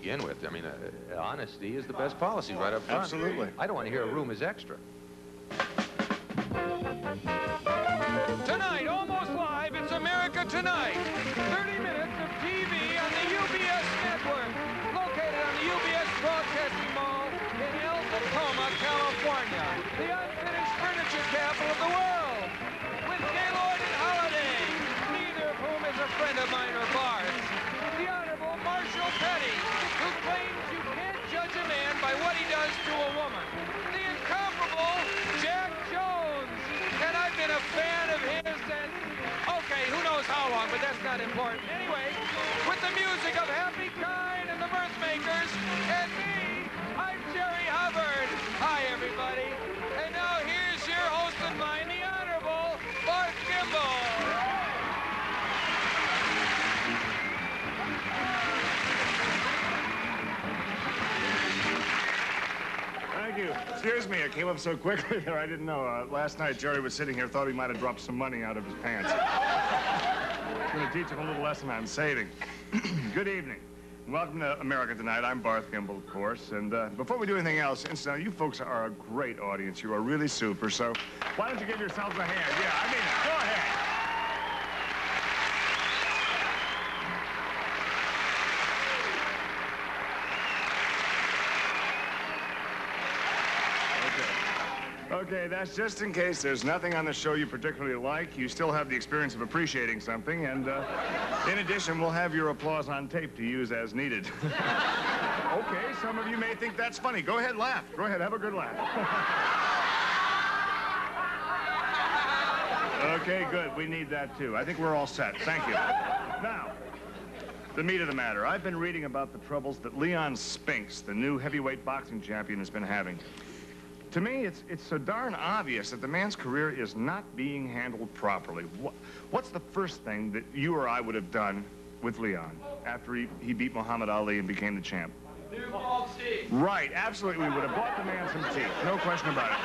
begin with. I mean, honesty is the best policy right up front. Absolutely. I don't want to hear a room is extra. Tonight, almost live, it's America Tonight. 30 minutes of TV on the UBS network. Located on the UBS Broadcasting Mall in El Tacoma, California. The unfinished furniture capital of the world. With Gaylord and Holiday, neither of whom is a friend of mine or Bart's. The Honorable Marshall Petty, who claims you can't judge a man by what he does to a woman. The incomparable Jack Jones. And I've been a fan of his and, okay, who knows how long, but that's not important. Anyway, with the music of Happy Kind and the Mirthmakers, and me, I'm Jerry Hubbard. Hi, everybody. And now here's your host of mine, the Honorable Bart Kimball. Thank you. Excuse me, it came up so quickly there I didn't know. Last night, Jerry was sitting here, thought he might have dropped some money out of his pants. I'm going to teach him a little lesson on saving. Good evening. Welcome to America Tonight. I'm Barth Kimball, of course. And before we do anything else, incidentally, you folks are a great audience. You are really super. So why don't you give yourselves a hand? Yeah, I mean it. Go ahead. Okay, that's just in case there's nothing on the show you particularly like. You still have the experience of appreciating something, and in addition, we'll have your applause on tape to use as needed. Okay, some of you may think that's funny. Go ahead, laugh. Go ahead, have a good laugh. Okay, good. We need that, too. I think we're all set. Thank you. Now, the meat of the matter. I've been reading about the troubles that Leon Spinks, the new heavyweight boxing champion, has been having. To me, it's so darn obvious that the man's career is not being handled properly. What's the first thing that you or I would have done with Leon after he beat Muhammad Ali and became the champ? Right, absolutely. We would have bought the man some teeth. No question about it.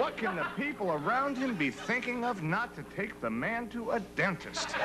What can the people around him be thinking of not to take the man to a dentist?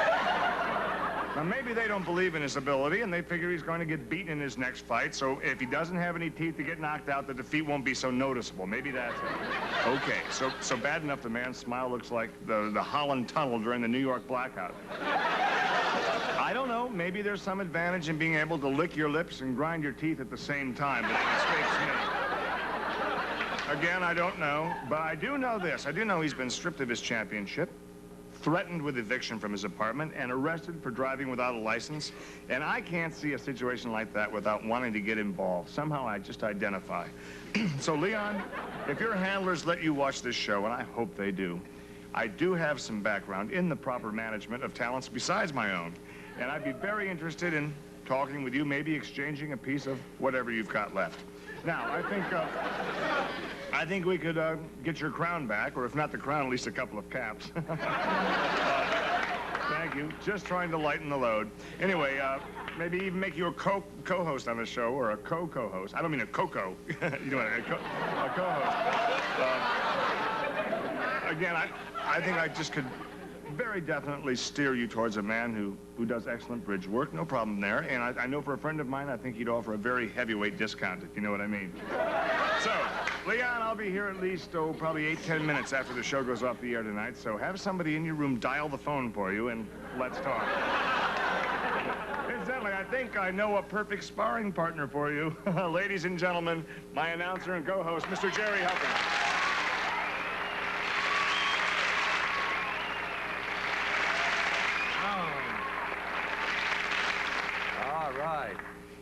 Now, maybe they don't believe in his ability, and they figure he's going to get beaten in his next fight, so if he doesn't have any teeth to get knocked out, the defeat won't be so noticeable. Maybe that's it. Okay, so bad enough the man's smile looks like the Holland Tunnel during the New York blackout. I don't know. Maybe there's some advantage in being able to lick your lips and grind your teeth at the same time, but it escapes me. Again, I don't know, but I do know this. I do know he's been stripped of his championship, threatened with eviction from his apartment, and arrested for driving without a license. And I can't see a situation like that without wanting to get involved. Somehow I just identify. So, Leon, if your handlers let you watch this show, and I hope they do, I do have some background in the proper management of talents besides my own. And I'd be very interested in talking with you, maybe exchanging a piece of whatever you've got left. Now, I think we could get your crown back, or if not the crown, at least a couple of caps. Thank you. Just trying to lighten the load. Anyway, maybe even make you a co-host on the show, or a co-host. I don't mean a coco. You know what I mean? A co-host. Again, I think I just could very definitely steer you towards a man who does excellent bridge work. No problem there. And I know for a friend of mine, I think he'd offer a very heavyweight discount, if you know what I mean. So, Leon, I'll be here at least, probably 8-10 minutes after the show goes off the air tonight. So have somebody in your room dial the phone for you, and let's talk. Incidentally, I think I know a perfect sparring partner for you. Ladies and gentlemen, my announcer and co-host, Mr. Jerry Hubbard.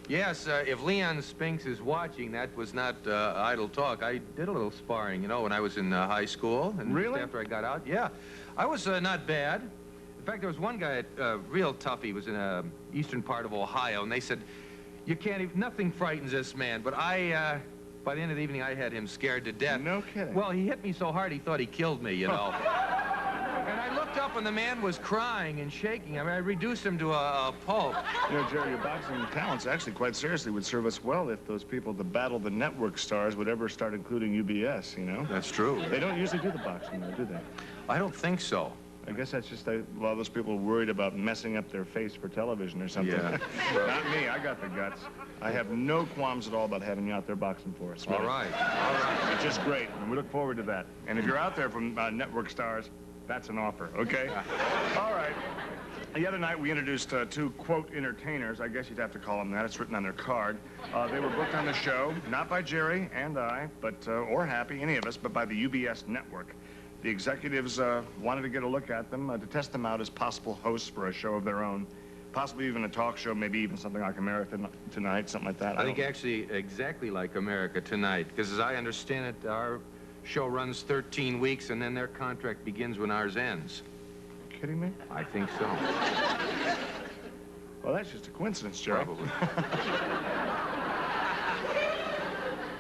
Yes, if Leon Spinks is watching, that was not idle talk. I did a little sparring, you know, when I was in high school. And really? Just after I got out, yeah. I was not bad. In fact, there was one guy, real tough. He was in the eastern part of Ohio, and they said, you can't even, nothing frightens this man. But by the end of the evening, I had him scared to death. No kidding. Well, he hit me so hard, he thought he killed me, you know. And I looked up, and the man was crying and shaking. I mean, I reduced him to a pulp. You know, Jerry, your boxing talents actually quite seriously would serve us well if those people that battle the network stars would ever start including UBS, you know? That's true. They don't usually do the boxing, though, do they? I don't think so. I guess that's just a lot of those people worried about messing up their face for television or something. Yeah. Not me. I got the guts. I have no qualms at all about having you out there boxing for us. All right. All right. It's just great, and we look forward to that. And if you're out there from network stars, that's an offer, okay? All right. The other night, we introduced two, quote, entertainers. I guess you'd have to call them that. It's written on their card. They were booked on the show, not by Jerry and I, but or Happy, any of us, but by the UBS network. The executives wanted to get a look at them, to test them out as possible hosts for a show of their own, possibly even a talk show, maybe even something like America Tonight, something like that. I think actually exactly like America Tonight, because as I understand it, our show runs 13 weeks, and then their contract begins when ours ends. Kidding me? I think so. Well, that's just a coincidence, Jerry. Probably.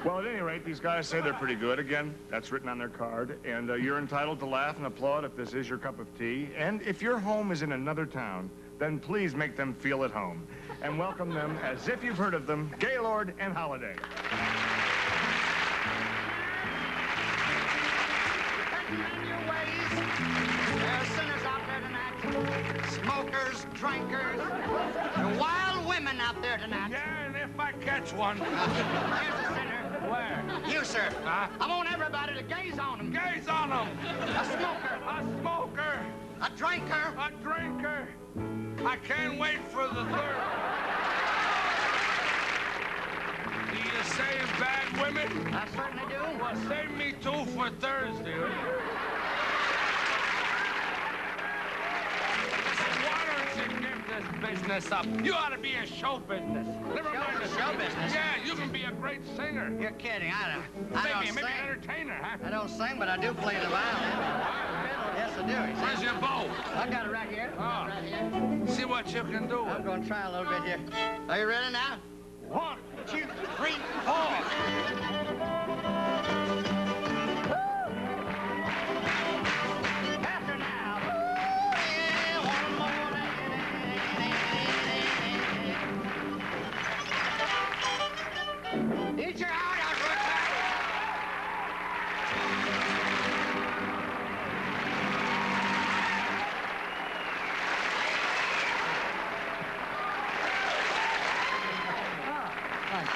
Well, at any rate, these guys say they're pretty good. Again, that's written on their card. And you're entitled to laugh and applaud if this is your cup of tea. And if your home is in another town, then please make them feel at home. And welcome them as if you've heard of them, Gaylord and Holiday. There are sinners out there tonight, smokers, drinkers, and wild women out there tonight. Yeah, and if I catch one. Here's a sinner. Where? You, sir. Huh? I want everybody to gaze on him. Gaze on him. A smoker, A smoker. a drinker. A drinker. I can't wait for the third. Do you save bad women? I certainly do. Well, save me two for Thursday. Why don't you give this business up? You ought to be a show business. Never mind the Show business? Yeah, you can be a great singer. You're kidding. I don't Maybe sing. an entertainer, huh? I don't sing, but I do play the violin. Yes, I do. You see? Where's your bow? I got it right here. Oh. Right here. See what you can do. I'm going to try a little bit here. Are you ready now? 1, 2, 3, 4. Faster now. Yeah, one more. Eat your heart out, Rootback.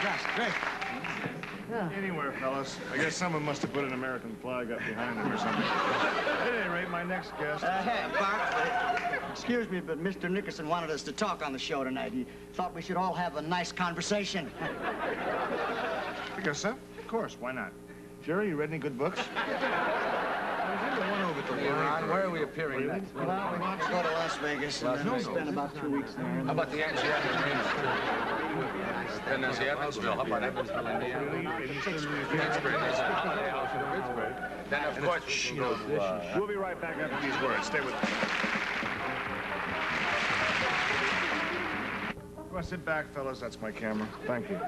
That's great. Anywhere, fellas. I guess someone must have put an American flag up behind them or something. At any rate, my next guest. Excuse me, but Mr. Nickerson wanted us to talk on the show tonight. He thought we should all have a nice conversation. I guess so. Of course, why not? Jerry, you read any good books? Where are we appearing next? Well, we want to go to Las Vegas and then we spend about 2 weeks there. How about the Seattle Marine? And there's the Evansville. How about Evansville, Indiana? Pittsburgh. There's a holiday house in Pittsburgh. Then, of course, you know, We'll be right back after these words. Stay with me. Go sit back, fellas. That's my camera. Thank you.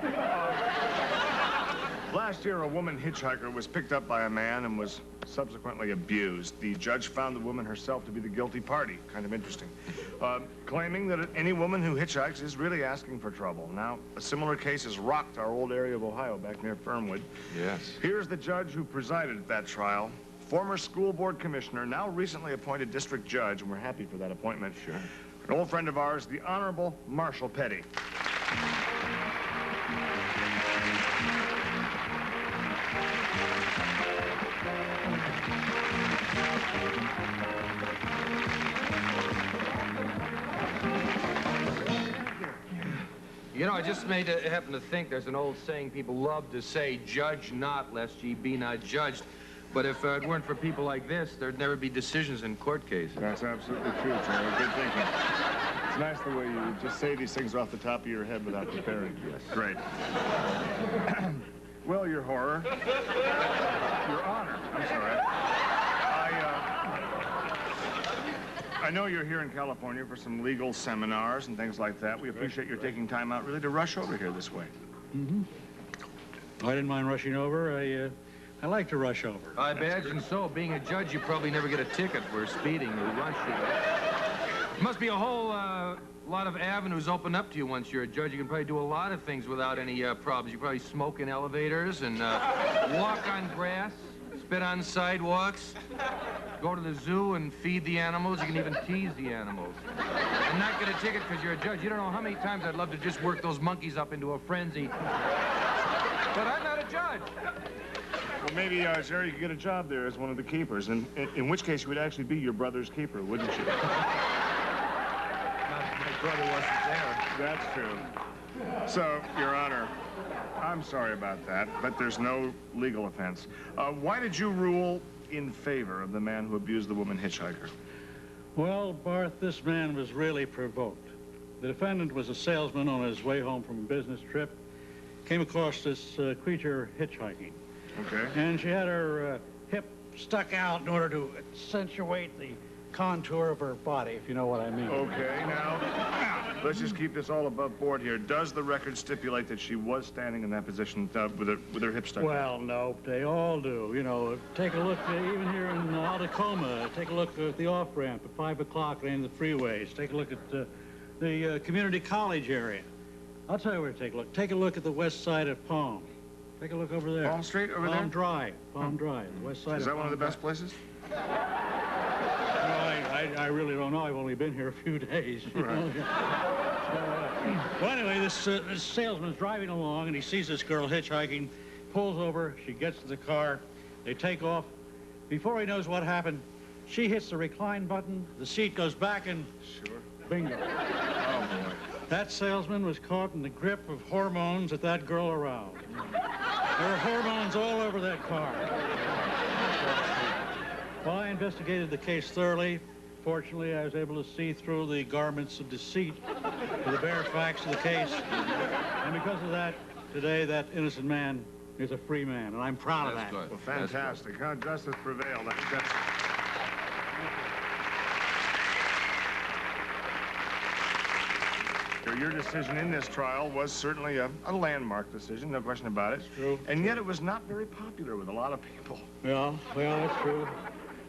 Last year, a woman hitchhiker was picked up by a man and was subsequently abused. The judge found the woman herself to be the guilty party. Kind of interesting. Claiming that any woman who hitchhikes is really asking for trouble. Now, a similar case has rocked our old area of Ohio back near Fernwood. yes. Here's the judge who presided at that trial. Former school board commissioner, now recently appointed district judge, and we're happy for that appointment. Sure. An old friend of ours, the Honorable Marshall Petty. You know, I just happened to think there's an old saying people love to say, judge not, lest ye be not judged. But if it weren't for people like this, there'd never be decisions in court cases. That's absolutely true, Charlie. Good thinking. It's nice the way you just say these things off the top of your head without preparing. Yes. Great. Well, Your Horror. Your Honor. I'm sorry. I know you're here in California for some legal seminars and things like that. We appreciate your taking time out really to rush over here this way. Mm-hmm. I didn't mind rushing over. I like to rush over. I imagine so. Being a judge, you probably never get a ticket for speeding or rushing. Must be a whole lot of avenues open up to you once you're a judge. You can probably do a lot of things without any problems. You probably smoke in elevators and walk on grass, spit on sidewalks, go to the zoo and feed the animals. You can even tease the animals. And not get a ticket because you're a judge. You don't know how many times I'd love to just work those monkeys up into a frenzy. But I'm not a judge. Well, maybe, Jerry, you could get a job there as one of the keepers, and in which case you would actually be your brother's keeper, wouldn't you? My brother wasn't there. That's true. So, Your Honor, I'm sorry about that, but there's no legal offense. Why did you rule in favor of the man who abused the woman hitchhiker? Well, Barth, this man was really provoked. The defendant was a salesman on his way home from a business trip. Came across this creature hitchhiking. Okay. And she had her hip stuck out in order to accentuate the contour of her body, if you know what I mean. Okay, now, let's just keep this all above board here. Does the record stipulate that she was standing in that position with her hip stuck out? Well, no, they all do. You know, take a look, even here in Tacoma, take a look at the off-ramp at 5 o'clock in the freeways. Take a look at the community college area. I'll tell you where to take a look. Take a look at the west side of Palm. Take a look over there. Palm Street over there? Palm Drive, the west side of Palm. Is that one of the best places? I really don't know. I've only been here a few days. Right. Well, anyway, this salesman's driving along, and he sees this girl hitchhiking, pulls over, she gets to the car, they take off. Before he knows what happened, she hits the recline button, the seat goes back, and bingo. Oh, boy. That salesman was caught in the grip of hormones that that girl aroused. There were hormones all over that car. Well, I investigated the case thoroughly. Fortunately, I was able to see through the garments of deceit to the bare facts of the case. And because of that, today, that innocent man is a free man, and I'm proud of that. Good. Well, fantastic. Huh? Justice prevailed. Your decision in this trial was certainly a landmark decision, no question about it. It's true. And yet it was not very popular with a lot of people. Well, that's true.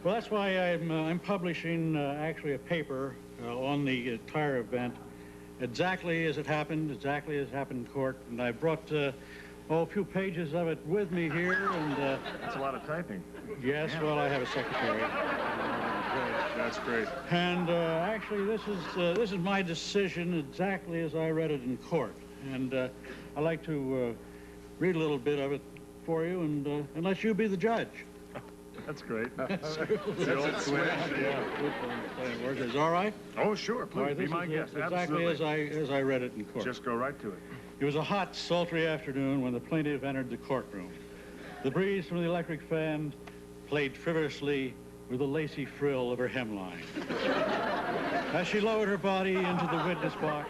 Well, that's why I'm publishing actually a paper on the entire event, exactly as it happened in court. And I brought a few pages of it with me here. And That's a lot of typing. yes, Yeah. well, I have a secretary. That's great. And actually, this is my decision exactly as I read it in court. And I'd like to read a little bit of it for you and let you be the judge. That's great. That's The old switch. Yeah. Is all right? Oh, sure. All Please right, be this my is guest. exactly Absolutely. as I read it in court. Just go right to it. It was a hot, sultry afternoon when the plaintiff entered the courtroom. The breeze from the electric fan played frivolously with the lacy frill of her hemline. As she lowered her body into the witness box,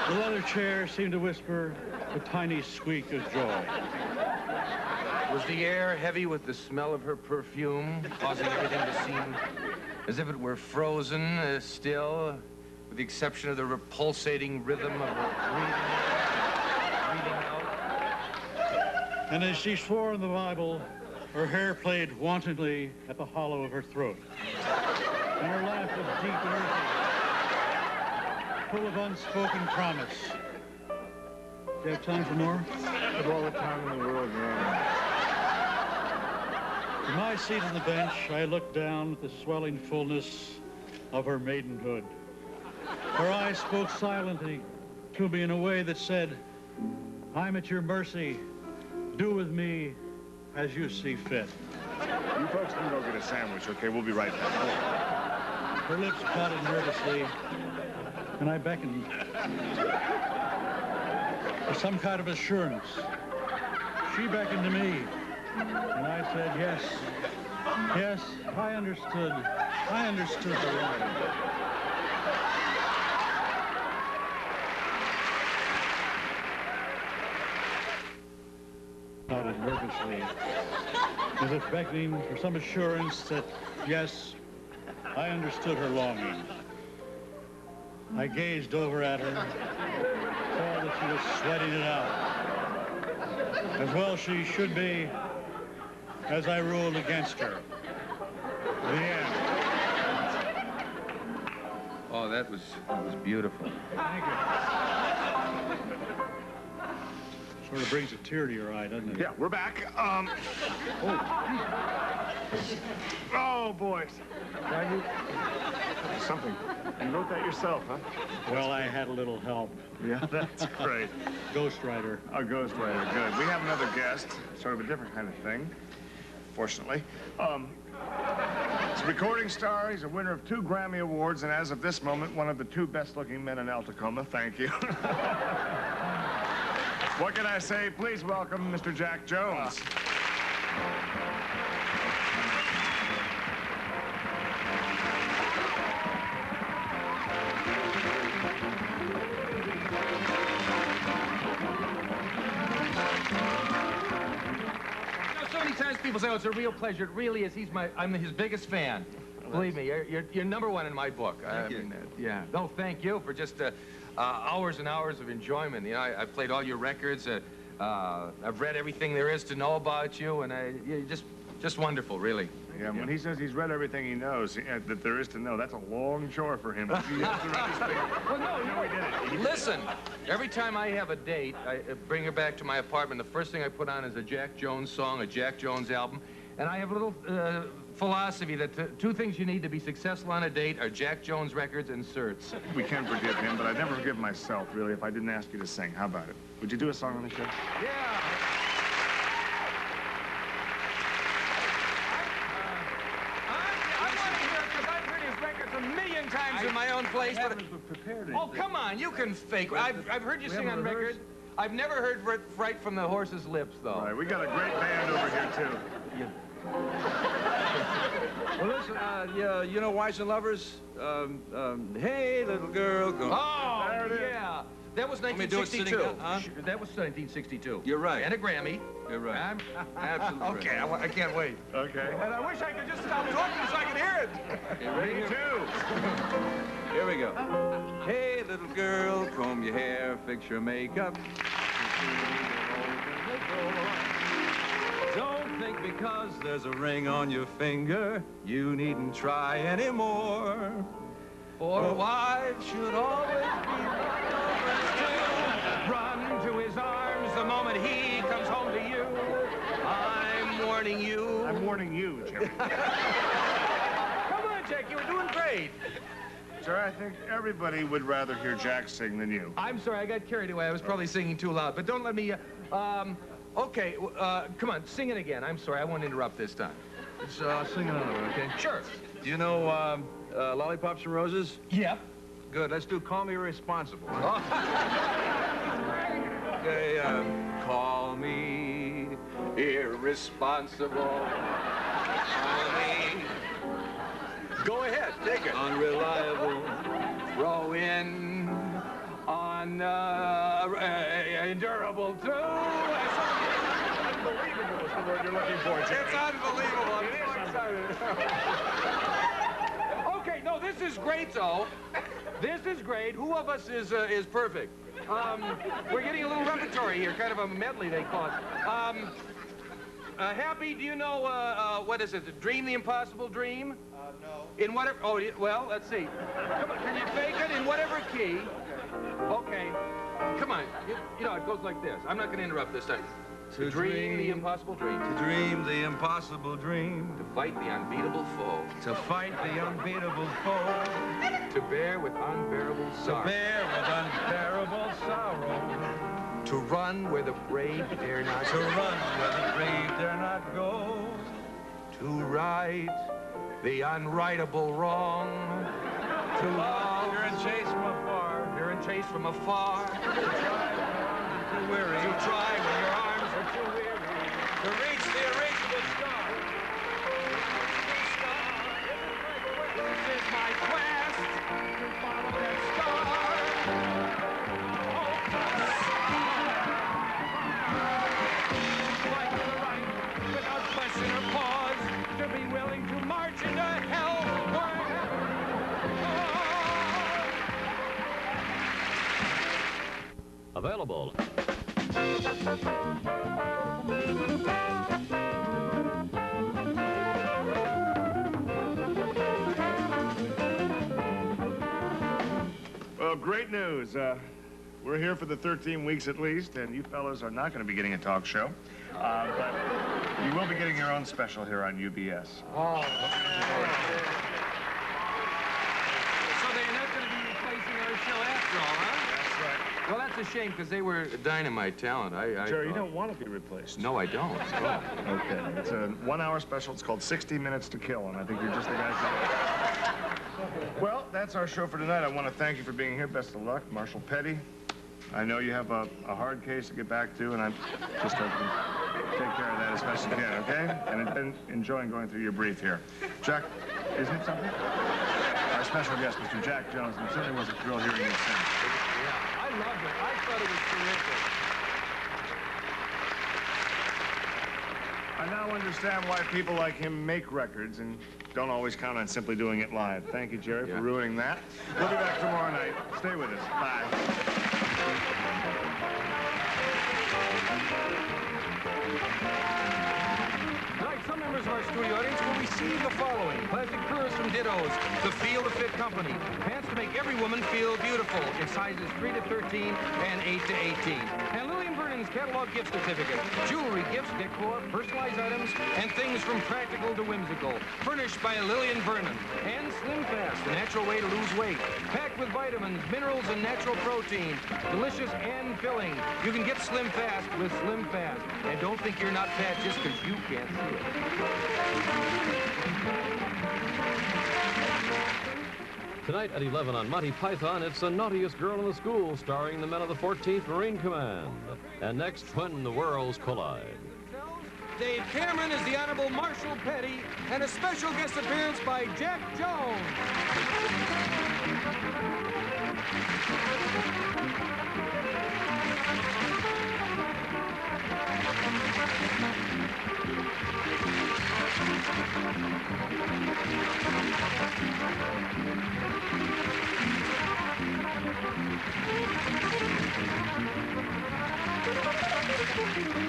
the leather chair seemed to whisper a tiny squeak of joy. Was the air heavy with the smell of her perfume, causing everything to seem as if it were frozen still, with the exception of the pulsating rhythm of her breathing out? And as she swore in the Bible, her hair played wantonly at the hollow of her throat. And her laugh was deep and earthy, full of unspoken promise. Do you have time for more? Have all the time in the world, Your Honor. From my seat on the bench, I looked down at the swelling fullness of her maidenhood. Her eyes spoke silently to me in a way that said, I'm at your mercy. Do with me as you see fit. You folks can go get a sandwich, okay? We'll be right back. Her lips parted nervously, and I beckoned for some kind of assurance. She beckoned to me, and I said, yes, I understood. I understood the line. Nodded nervously, as if beckoning for some assurance that, yes, I understood her longing. I gazed over at her, saw that she was sweating it out. As well she should be, as I ruled against her. The end. Oh, that was beautiful. Thank you. Sort of brings a tear to your eye, doesn't it? Yeah, we're back. Oh, boys. Something. You wrote that yourself, huh? Well, I had a little help. Yeah, that's great. Ghostwriter. A ghostwriter, good. We have another guest, sort of a different kind of thing, fortunately. He's a recording star. He's a winner of 2 Grammy Awards, and as of this moment, one of the 2 best-looking men in El Tacoma. Thank you. What can I say? Please welcome Mr. Jack Jones. So many times people say, oh, it's a real pleasure. It really is. I'm his biggest fan. Believe me, you're number 1 in my book. Thank you. Yeah. No, thank you for just hours and hours of enjoyment. You know, I've played all your records. I've read everything there is to know about you, and you're just wonderful, really. Yeah, when he says he's read everything he knows that there is to know, that's a long chore for him. He has to read his thing. Well, no, he did it. Listen, every time I have a date, I bring her back to my apartment. The first thing I put on is a Jack Jones song, a Jack Jones album. And I have a little philosophy that 2 things you need to be successful on a date are Jack Jones records and certs. We can forgive him, but I'd never forgive myself, really, if I didn't ask you to sing. How about it? Would you do a song on the show? Yeah. I want to hear it because I've heard his records a million times in my own place. But oh, come on, you can fake. I've heard you sing on record. I've never heard right from the horse's lips, though. All right, we got a great band over here, too. Well, listen, you know Wives and Lovers? Hey, little girl, go. Oh, There it is. yeah. That was Want me to do it 1962. sitting down, huh? Sure, that was 1962. You're right. And a Grammy. You're right. I'm- Absolutely right. Okay, I can't wait. Okay. And I wish I could just stop talking so I could hear it. Okay, ready? Me too. Here we go. Hey, little girl, comb your hair, fix your makeup. Don't think because there's a ring on your finger, you needn't try anymore. For wives should always be lovers too. Run to his arms the moment he comes home to you. I'm warning you. I'm warning you, Jerry. Come on, Jack, you were doing great. Sir, I think everybody would rather hear Jack sing than you. I'm sorry, I got carried away. I was probably singing too loud, but don't let me, okay, come on, sing it again. I'm sorry, I won't interrupt this time. Let's sing another one, okay? Sure. Do you know Lollipops and Roses? Yep. Good, let's do Call Me Irresponsible. Okay, call me irresponsible. Call me. Go ahead, take it. Unreliable. Throw in on endurable too. Unbelievable is the word you're looking for, Jerry. It's unbelievable. I'm so excited. Okay, no, this is great, though. This is great. Who of us is perfect? We're getting a little repertory here, kind of a medley, they call it. Happy, do you know, what is it, Dream the Impossible Dream? No. In whatever, oh, well, let's see. Come on, can you fake it in whatever key? Okay. Come on, you know, it goes like this. I'm not going to interrupt this time. To dream the impossible dream. To dream the impossible dream. To fight the unbeatable foe. To fight the unbeatable foe. To bear with unbearable To sorrow. bear with unbearable sorrow. To run where the brave dare not To run where the brave dare not go. To right the unrightable wrong. To love. You're in chase from afar. You're in chase from afar. Too weary. To try when your arms are too weary. To reach the irreachable star. This is my quest to follow that star. Fight for the right without question or pause. To be willing to march into hell wherever. Available. Well, great news. We're here for the 13 weeks at least, and you fellas are not going to be getting a talk show. But you will be getting your own special here on UBS. Oh. So they're not going to be replacing our show after all, huh? That's right. Well, that's a shame, because they were dynamite talent. Jerry, you don't want to be replaced. No, I don't. Oh. Okay. It's a 1-hour special. It's called 60 Minutes to Kill, and I think you're just the guy for it. Well, that's our show for tonight. I want to thank you for being here. Best of luck. Marshal Petty, I know you have a hard case to get back to, and I just hope you take care of that as best you can, okay? And I've been enjoying going through your brief here. Jack, isn't it something? Our special guest, Mr. Jack Jones, and it certainly was a thrill hearing you sing. Yeah, I loved it. I thought it was terrific. I now understand why people like him make records and don't always count on simply doing it live. Thank you, Jerry, for ruining that. We'll be back tomorrow night. Stay with us. Bye. Tonight, some members of our studio audience will receive the following: plastic purse from Dittos, the Feel to Fit Company, pants to make every woman feel beautiful in sizes 3 to 13 and 8 to 18, and Lillian Vernon's catalog gift certificate, jewelry, gifts, decor, personalized items, and things from practical to whimsical, furnished by Lillian Vernon, and Slim Fast, the natural way to lose weight, packed with vitamins, minerals, and natural protein, delicious and filling. You can get Slim Fast with Slim Fast, and don't think you're not fat just because you can't see it. Tonight at 11 on Monty Python, it's The Naughtiest Girl in the School, starring the men of the 14th Marine Command. And next, When the Worlds Collide. Dave Cameron is the Honorable Marshal Petty, and a special guest appearance by Jack Jones. Thank you.